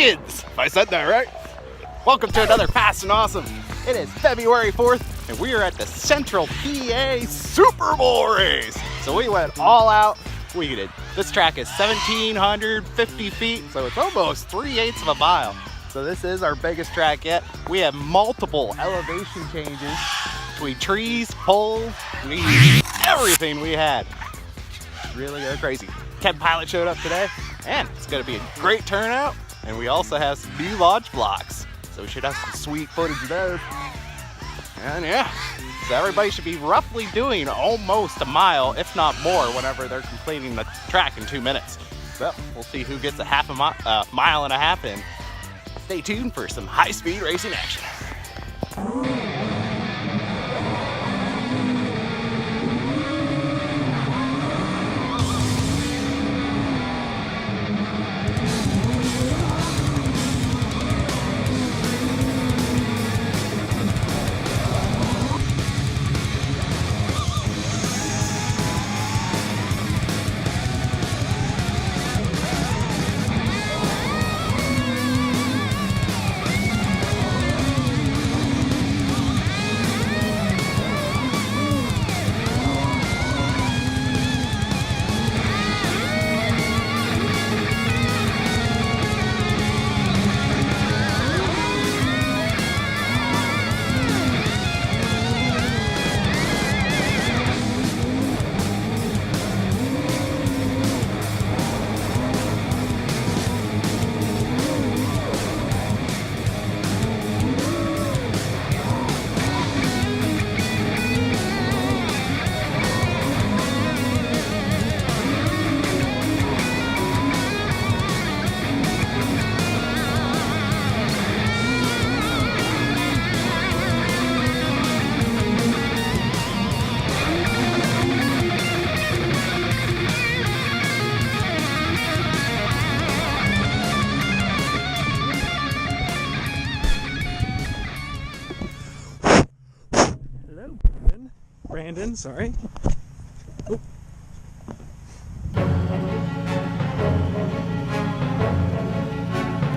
kids, if I said that right. Welcome to another Fast and Awesome. It is February 4th, and we are at the Central PA Super Bowl race. So we went all out. This track is 1,750 feet, so it's almost 3/8 of a mile. So this is our biggest track yet. We have multiple elevation changes between trees, poles, everything we had. Really go crazy. Ken Pilot showed up today, and it's gonna be a great turnout. And we also have some new launch blocks, so we should have some sweet footage of those. And yeah, so everybody should be roughly doing almost a mile, if not more, whenever they're completing the track in 2 minutes. So we'll see who gets a mile and a half in. Stay tuned for some high-speed racing action. Brandon, sorry. Oh.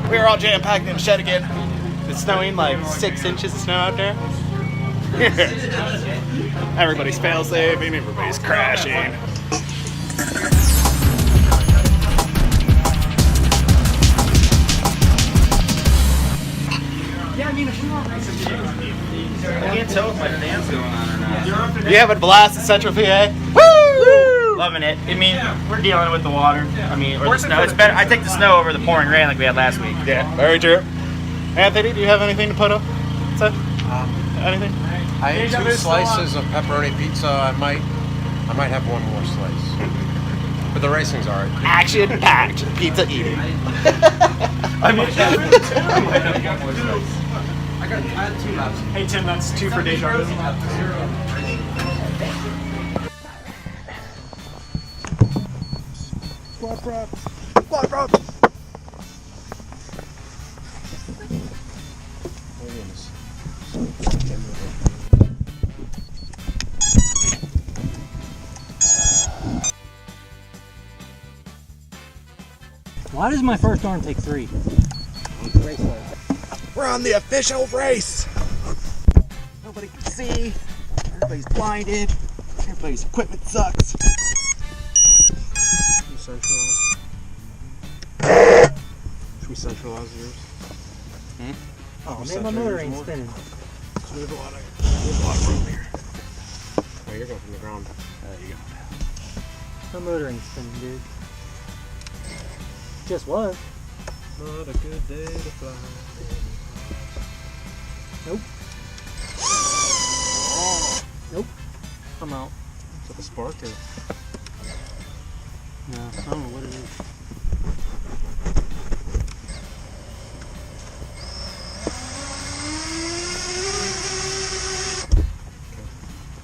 We are all jam-packed in the shed again. It's snowing like 6 inches of snow out there. Everybody's fail-saving, everybody's crashing. Yeah, I mean, if we want to make some changes, I can't tell if my fan's going on or not. You having a blast at Central PA? Woo! Loving it. I mean, we're dealing with the water. I mean, or the snow. It's better. I take the snow over the pouring rain like we had last week. Yeah, very true. Anthony, do you have anything to put up? Anything? I ate 2 slices of pepperoni pizza. I might have 1 more slice. But the racing's alright. Action-packed pizza eating. I might have 1 more slice. I had 2 laps. Hey Tim, that's 2 for Deja. Squat prep. Squat prep. Why does my first arm take 3? We're on the official race. Nobody can see. Everybody's blinded. Everybody's equipment sucks. Should we centralize? Should we centralize yours? Oh man, my motor ain't spinning. We have a lot of room here. Oh, you're going from the ground. There you go. My motor ain't spinning, dude. Just was. Not a good day to fly. Nope. Nope. I'm out. Is that a spark or? No, I don't know what it is.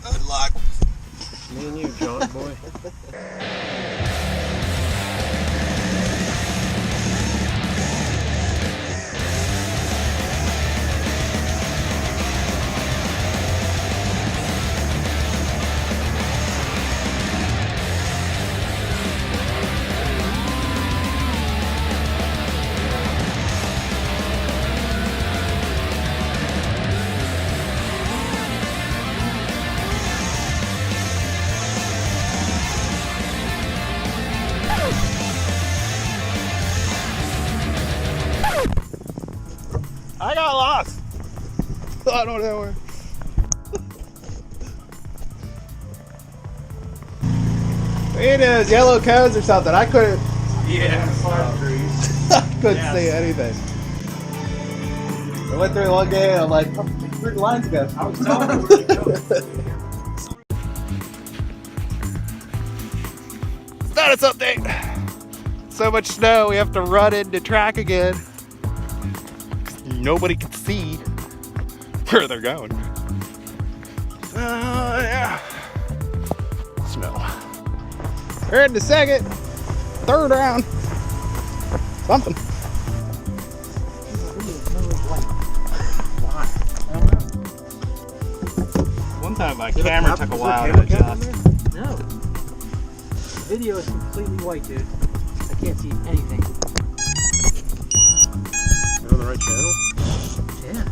Good luck. Me and you, John boy. I got lost. I don't know where. It is yellow cones or something. I couldn't. Yeah. I couldn't see anything. I went through one game and I'm like, oh, where'd the lines go? I was telling you where to go. Status update. So much snow, we have to run into track again. Nobody can see where they're going. Yeah. Snow. We're in the third round. Something. One time my camera took a while to adjust. No. The video is completely white, dude. I can't see anything. You're on the right channel? Yeah.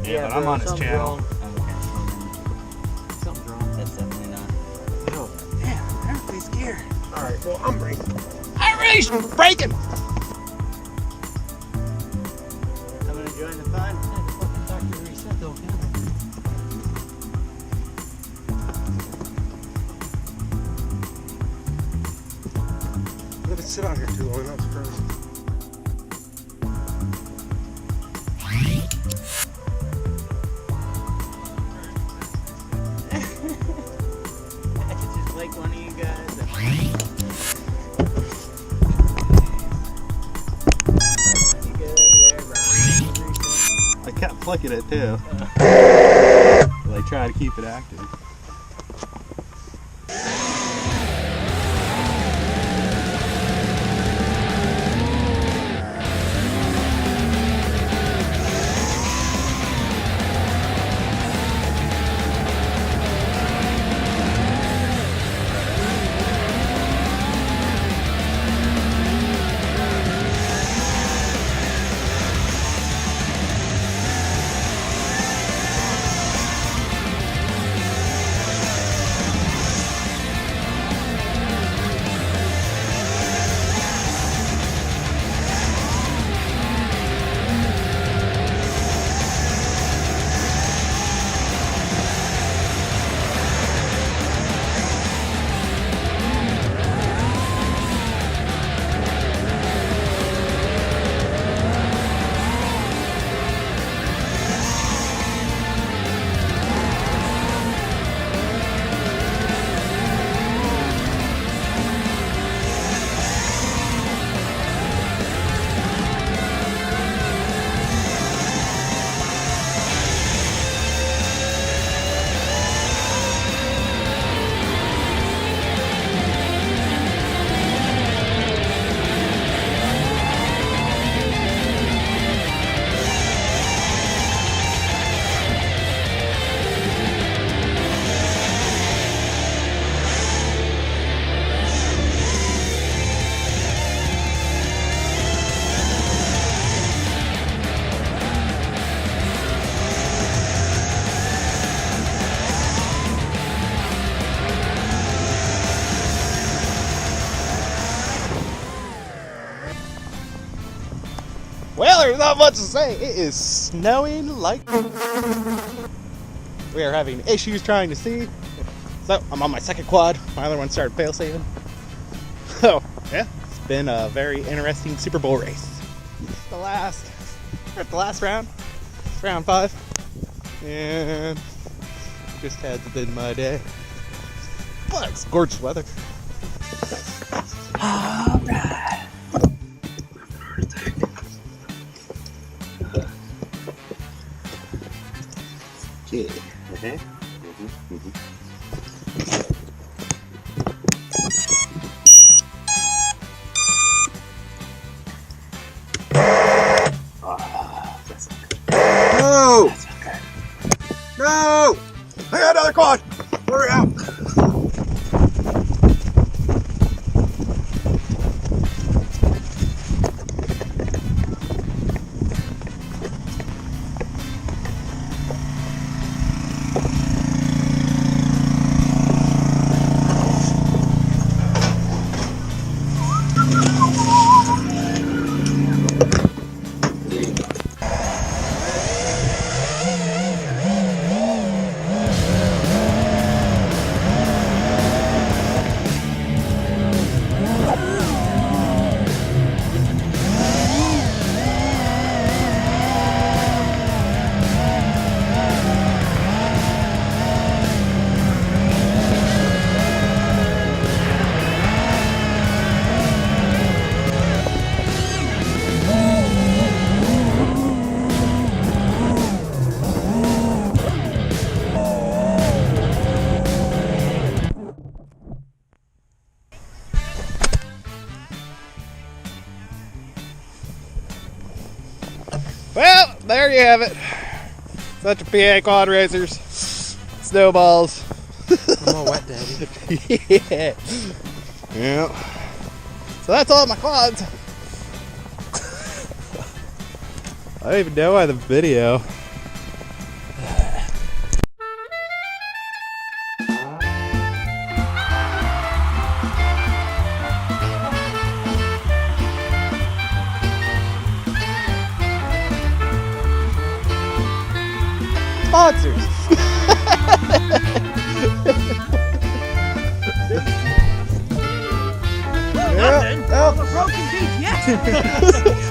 Yeah, but I'm bro, on his something's channel. wrong. Something's wrong. That's definitely not. No. Man, everybody's gear. Alright, well, I'm breaking. Everybody's breaking. I'm gonna join the fun. Yeah, the fucking factory reset though, camera. Let it sit out here too long, that's crazy. It's just like one of you guys. You go over there, Brian. I kept flicking it too. Like try to keep it active. Well, there's not much to say. It is snowing like. We are having issues trying to see. So I'm on my second quad. My other one started fail-saving. So yeah, it's been a very interesting Super Bowl race. We're at the last round. It's round 5. And just had been my day. But it's gorgeous weather. Yeah. No! No! I got another quad! Hurry out! Well, there you have it. Such a PA quad racers. Snowballs. I'm all wet, Daddy. Yeah. Yeah. So that's all my quads. I don't even know why the video. Sponsors. Nothing. Oh. A broken beat, yes.